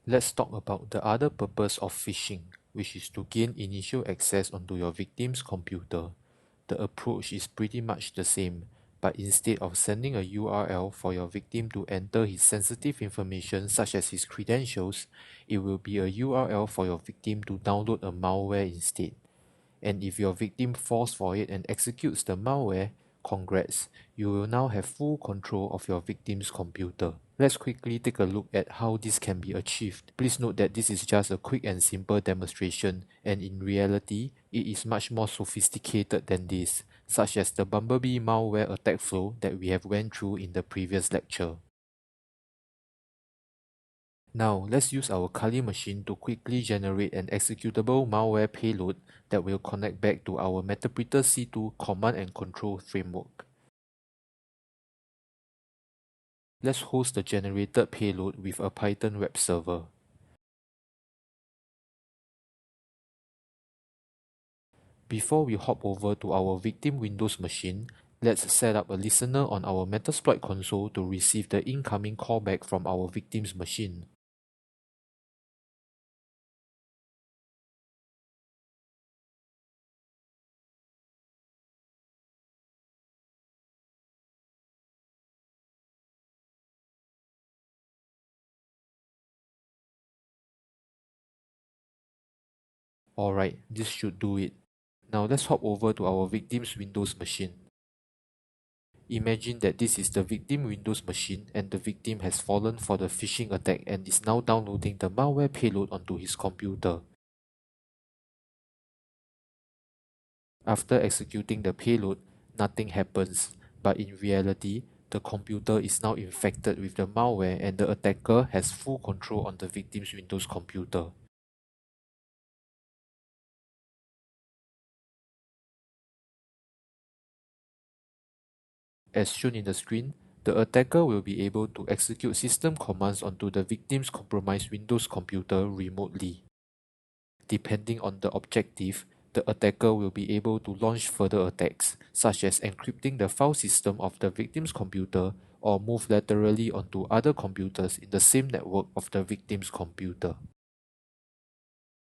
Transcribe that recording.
Let's talk about the other purpose of phishing, which is to gain initial access onto your victim's computer. The approach is pretty much the same, but instead of sending a URL for your victim to enter his sensitive information such as his credentials, it will be a URL for your victim to download a malware instead. And if your victim falls for it and executes the malware, congrats, you will now have full control of your victim's computer. Let's quickly take a look at how this can be achieved. Please note that this is just a quick and simple demonstration, and in reality, it is much more sophisticated than this, such as the Bumblebee malware attack flow that we have went through in the previous lecture. Now, let's use our Kali machine to quickly generate an executable malware payload that will connect back to our Metapreter C2 command and control framework. Let's host the generated payload with a Python web server. Before we hop over to our victim Windows machine, let's set up a listener on our Metasploit console to receive the incoming callback from our victim's machine. Alright, this should do it. Now let's hop over to our victim's Windows machine. Imagine that this is the victim Windows machine and the victim has fallen for the phishing attack and is now downloading the malware payload onto his computer. After executing the payload, nothing happens, but in reality, the computer is now infected with the malware and the attacker has full control on the victim's Windows computer. As shown in the screen, the attacker will be able to execute system commands onto the victim's compromised Windows computer remotely. Depending on the objective, the attacker will be able to launch further attacks, such as encrypting the file system of the victim's computer or move laterally onto other computers in the same network of the victim's computer.